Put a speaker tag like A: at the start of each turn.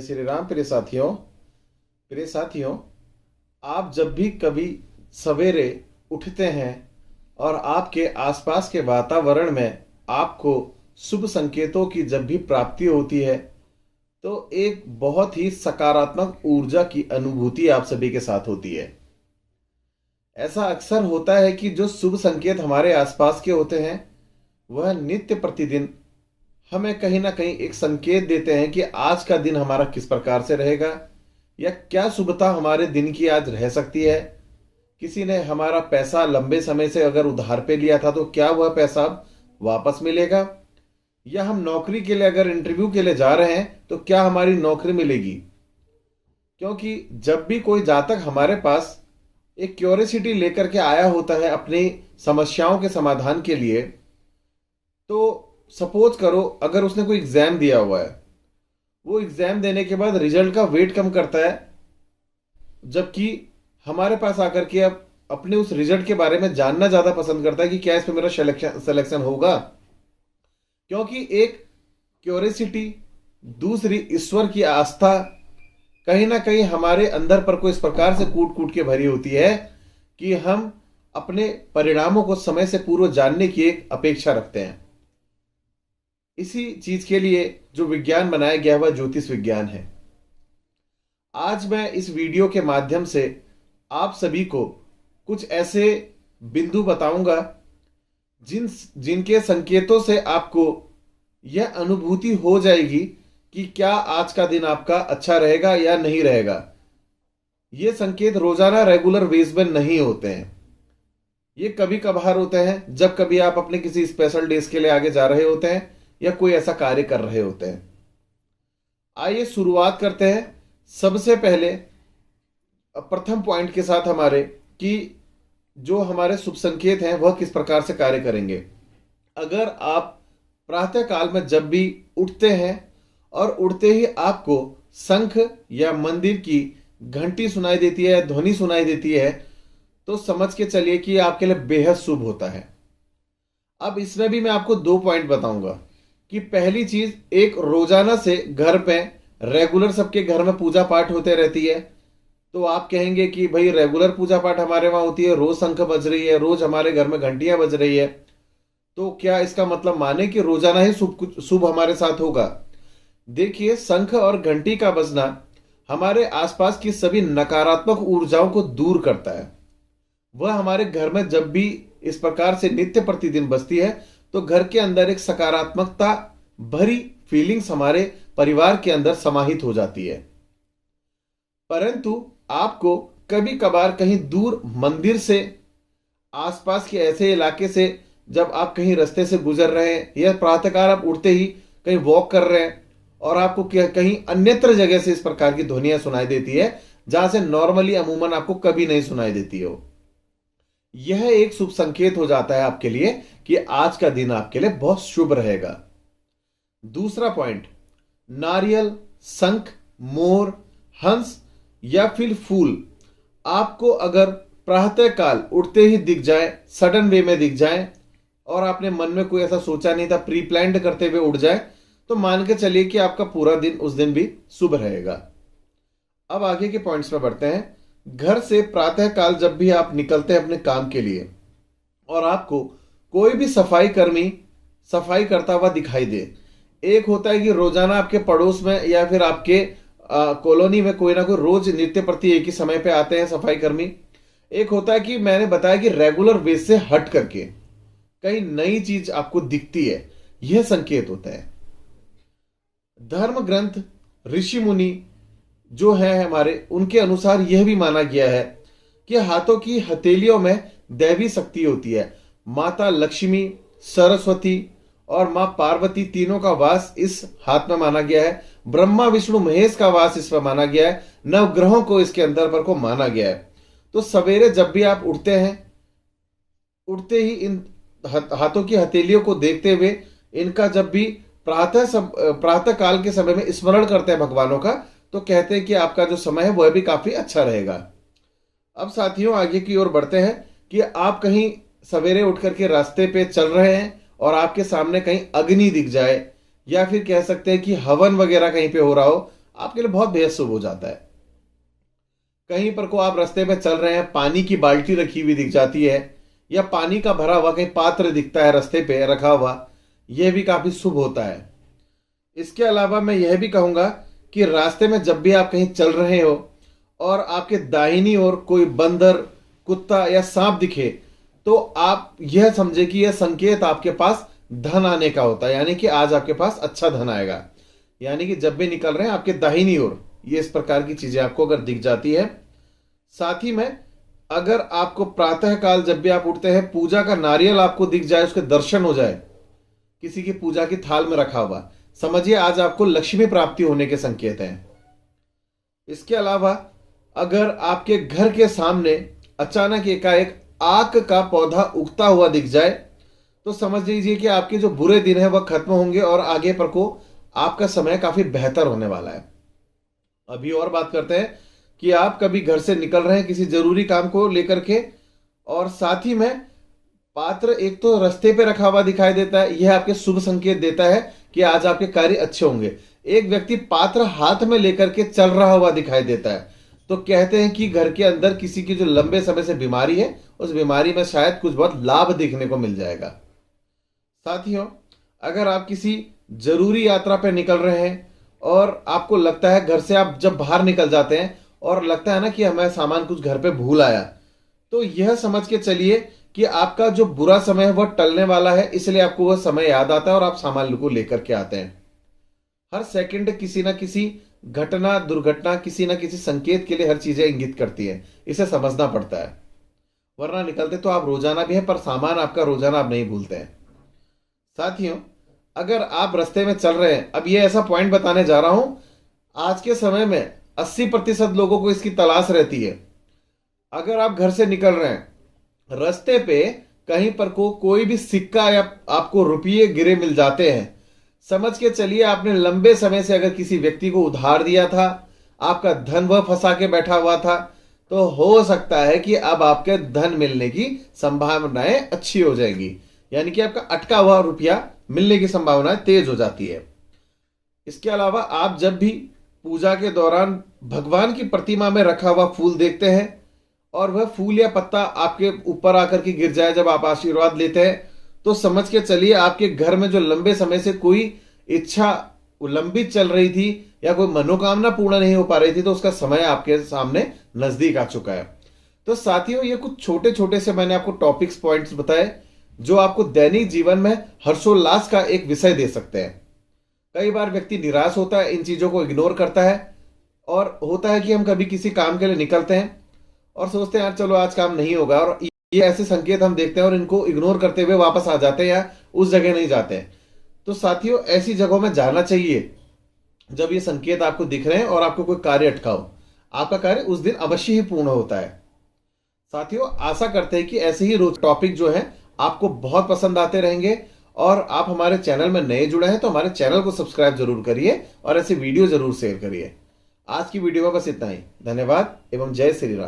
A: जय श्री राम। प्रिय साथियों, आप जब भी कभी सवेरे उठते हैं और आपके आसपास के वातावरण में आपको शुभ संकेतों की जब भी प्राप्ति होती है तो एक बहुत ही सकारात्मक ऊर्जा की अनुभूति आप सभी के साथ होती है। ऐसा अक्सर होता है कि जो शुभ संकेत हमारे आसपास के होते हैं वह नित्य प्रतिदिन हमें कहीं ना कहीं एक संकेत देते हैं कि आज का दिन हमारा किस प्रकार से रहेगा या क्या शुभता हमारे दिन की आज रह सकती है। किसी ने हमारा पैसा लंबे समय से अगर उधार पे लिया था तो क्या वह पैसा अब वापस मिलेगा, या हम नौकरी के लिए अगर इंटरव्यू के लिए जा रहे हैं तो क्या हमारी नौकरी मिलेगी। क्योंकि जब भी कोई जातक हमारे पास एक क्यूरियोसिटी लेकर के आया होता है अपनी समस्याओं के समाधान के लिए, तो सपोज करो अगर उसने कोई एग्जाम दिया हुआ है, वो एग्जाम देने के बाद रिजल्ट का वेट कम करता है, जबकि हमारे पास आकर के अब अपने उस रिजल्ट के बारे में जानना ज्यादा पसंद करता है कि क्या इसमें मेरा सिलेक्शन होगा। क्योंकि एक क्यूरियोसिटी, दूसरी ईश्वर की आस्था कहीं ना कहीं हमारे अंदर पर को इस प्रकार से कूट कूट के भरी होती है कि हम अपने परिणामों को समय से पूर्व जानने की एक अपेक्षा रखते हैं। इसी चीज के लिए जो विज्ञान बनाया गया वह ज्योतिष विज्ञान है। आज मैं इस वीडियो के माध्यम से आप सभी को कुछ ऐसे बिंदु बताऊंगा जिनके संकेतों से आपको यह अनुभूति हो जाएगी कि क्या आज का दिन आपका अच्छा रहेगा या नहीं रहेगा। ये संकेत रोजाना रेगुलर बेस में नहीं होते हैं, ये कभी कभार होते हैं जब कभी आप अपने किसी स्पेशल डेज के लिए आगे जा रहे होते हैं या कोई ऐसा कार्य कर रहे होते हैं। आइए शुरुआत करते हैं सबसे पहले प्रथम पॉइंट के साथ हमारे कि जो हमारे शुभ संकेत हैं वह किस प्रकार से कार्य करेंगे। अगर आप प्रातः काल में जब भी उठते हैं और उठते ही आपको शंख या मंदिर की घंटी सुनाई देती है, ध्वनि सुनाई देती है, तो समझ के चलिए कि आपके लिए बेहद शुभ होता है। अब इसमें भी मैं आपको 2 पॉइंट बताऊंगा कि पहली चीज, एक रोजाना से घर पे रेगुलर सबके घर में पूजा पाठ होते रहती है, तो आप कहेंगे कि भाई रेगुलर पूजा पाठ हमारे वहां होती है, रोज शंख बज रही है, रोज हमारे घर में घंटियां बज रही है, तो क्या इसका मतलब माने कि रोजाना ही शुभ हमारे साथ होगा। देखिए, शंख और घंटी का बजना हमारे आसपास की सभी नकारात्मक ऊर्जाओं को दूर करता है। वह हमारे घर में जब भी इस प्रकार से नित्य प्रतिदिन बजती है तो घर के अंदर एक सकारात्मकता भरी फीलिंग्स हमारे परिवार के अंदर समाहित हो जाती है। परंतु आपको कभी कभार कहीं दूर मंदिर से, आसपास के ऐसे इलाके से जब आप कहीं रास्ते से गुजर रहे हैं या प्रातःकाल आप उठते ही कहीं वॉक कर रहे हैं और आपको कहीं अन्यत्र जगह से इस प्रकार की ध्वनियां सुनाई देती है जहां से नॉर्मली अमूमन आपको कभी नहीं सुनाई देती हो, यह एक शुभ संकेत हो जाता है आपके लिए कि आज का दिन आपके लिए बहुत शुभ रहेगा। दूसरा पॉइंट, नारियल, शंख, मोर, हंस या फिर फूल आपको अगर प्रातः काल उठते ही दिख जाए, सडन वे में दिख जाए और आपने मन में कोई ऐसा सोचा नहीं था, प्री प्लान्ड करते हुए उठ जाए, तो मान के चलिए कि आपका पूरा दिन उस दिन भी शुभ रहेगा। अब आगे के पॉइंट्स में बढ़ते हैं। घर से प्रातः काल जब भी आप निकलते हैं अपने काम के लिए और आपको कोई भी सफाई कर्मी सफाई करता हुआ दिखाई दे, एक होता है कि रोजाना आपके पड़ोस में या फिर आपके कॉलोनी में कोई ना कोई रोज नित्य प्रति एक ही समय पे आते हैं सफाई कर्मी, एक होता है कि मैंने बताया कि रेगुलर बेस से हट करके कहीं नई चीज आपको दिखती है, यह संकेत होता है। धर्म ग्रंथ, ऋषि मुनि जो है हमारे, उनके अनुसार यह भी माना गया है कि हाथों की हथेलियों में दैवी शक्ति होती है। माता लक्ष्मी, सरस्वती और मां पार्वती तीनों का वास इस हाथ में माना गया है। ब्रह्मा विष्णु महेश का वास इसमें माना गया है। नवग्रहों को इसके अंदर पर को माना गया है। तो सवेरे जब भी आप उठते हैं, उठते ही इन हाथों की हथेलियों को देखते हुए इनका जब भी प्रातः काल के समय में स्मरण करते हैं भगवानों का, तो कहते हैं कि आपका जो समय है वह भी काफी अच्छा रहेगा। अब साथियों आगे की ओर बढ़ते हैं कि आप कहीं सवेरे उठ करके रास्ते पे चल रहे हैं और आपके सामने कहीं अग्नि दिख जाए या फिर कह सकते हैं कि हवन वगैरह कहीं पे हो रहा हो, आपके लिए बहुत बेहद शुभ हो जाता है। कहीं पर को आप रास्ते में चल रहे हैं, पानी की बाल्टी रखी हुई दिख जाती है या पानी का भरा हुआ कहीं पात्र दिखता है रास्ते पे रखा हुआ, यह भी काफी शुभ होता है। इसके अलावा मैं यह भी कहूंगा कि रास्ते में जब भी आप कहीं चल रहे हो और आपके दाहिनी ओर कोई बंदर, कुत्ता या सांप दिखे, तो आप यह समझे कि यह संकेत आपके पास धन आने का होता है, यानी कि आज आपके पास अच्छा धन आएगा। यानी कि जब भी निकल रहे हैं आपके दाहिनी ओर ये इस प्रकार की चीजें आपको अगर दिख जाती है। साथ ही में अगर आपको प्रातः काल जब भी आप उठते हैं पूजा का नारियल आपको दिख जाए, उसके दर्शन हो जाए, किसी की पूजा की थाल में रखा हुआ, समझिए आज आपको लक्ष्मी प्राप्ति होने के संकेत हैं। इसके अलावा अगर आपके घर के सामने अचानक एकाएक आक का पौधा उगता हुआ दिख जाए, तो समझ लीजिए कि आपके जो बुरे दिन है वह खत्म होंगे और आगे पर को आपका समय काफी बेहतर होने वाला है। अभी और बात करते हैं कि आप कभी घर से निकल रहे हैं किसी जरूरी काम को लेकर के, और साथ ही में पात्र एक तो रास्ते पे रखा हुआ दिखाई देता है, यह आपके शुभ संकेत देता है कि आज आपके कार्य अच्छे होंगे। एक व्यक्ति पात्र हाथ में लेकर के चल रहा हुआ दिखाई देता है, तो कहते हैं कि घर के अंदर किसी की जो लंबे समय से बीमारी है उस बीमारी में शायद कुछ बहुत लाभ देखने को मिल जाएगा। साथियों, अगर आप किसी जरूरी यात्रा पर निकल रहे हैं और आपको लगता है घर से आप जब बाहर निकल जाते हैं और लगता है ना कि हमें सामान कुछ घर पे भूल आया, तो यह समझ के चलिए कि आपका जो बुरा समय है वह टलने वाला है, इसलिए आपको वह समय याद आता है और आप सामान को लेकर के आते हैं। हर सेकंड किसी ना किसी घटना, दुर्घटना, किसी ना किसी संकेत के लिए हर चीजें इंगित करती है, इसे समझना पड़ता है। वरना निकलते तो आप रोजाना भी है पर सामान आपका रोजाना आप नहीं भूलते हैं। साथियों, अगर आप रास्ते में चल रहे हैं, अब ये ऐसा पॉइंट बताने जा रहा हूं, आज के समय में 80% लोगों को इसकी तलाश रहती है। अगर आप घर से निकल रहे हैं, रास्ते पे कहीं पर को कोई भी सिक्का या आपको रुपये गिरे मिल जाते हैं, समझ के चलिए आपने लंबे समय से अगर किसी व्यक्ति को उधार दिया था, आपका धन वह फंसा के बैठा हुआ था, तो हो सकता है कि अब आपके धन मिलने की संभावनाएं अच्छी हो जाएगी, यानी कि आपका अटका हुआ रुपया मिलने की संभावना तेज हो जाती है। इसके अलावा आप जब भी पूजा के दौरान भगवान की प्रतिमा में रखा हुआ फूल देखते हैं और वह फूल या पत्ता आपके ऊपर आकर के गिर जाए जब आप आशीर्वाद लेते हैं, तो समझ के चलिए आपके घर में जो लंबे समय से कोई इच्छा लंबित चल रही थी या कोई मनोकामना पूर्ण नहीं हो पा रही थी, तो उसका समय आपके सामने नजदीक आ चुका है। तो साथियों, ये कुछ छोटे छोटे से मैंने आपको टॉपिक्स, पॉइंट्स बताए जो आपको दैनिक जीवन में हर्षोल्लास का एक विषय दे सकते हैं। कई बार व्यक्ति निराश होता है, इन चीजों को इग्नोर करता है, और होता है कि हम कभी किसी काम के लिए निकलते हैं और सोचते हैं यार चलो आज काम नहीं होगा, और ये ऐसे संकेत हम देखते हैं और इनको इग्नोर करते हुए वापस आ जाते हैं या उस जगह नहीं जाते हैं। तो साथियों, ऐसी जगहों में जाना चाहिए जब ये संकेत आपको दिख रहे हैं और आपको कोई कार्य अटका हो, आपका कार्य उस दिन अवश्य ही पूर्ण होता है। साथियों, आशा करते हैं कि ऐसे ही रोज टॉपिक जो है आपको बहुत पसंद आते रहेंगे, और आप हमारे चैनल में नए जुड़े हैं तो हमारे चैनल को सब्सक्राइब जरूर करिए और ऐसे वीडियो जरूर शेयर करिए। आज की वीडियो में बस इतना ही। धन्यवाद एवं जय श्री राम।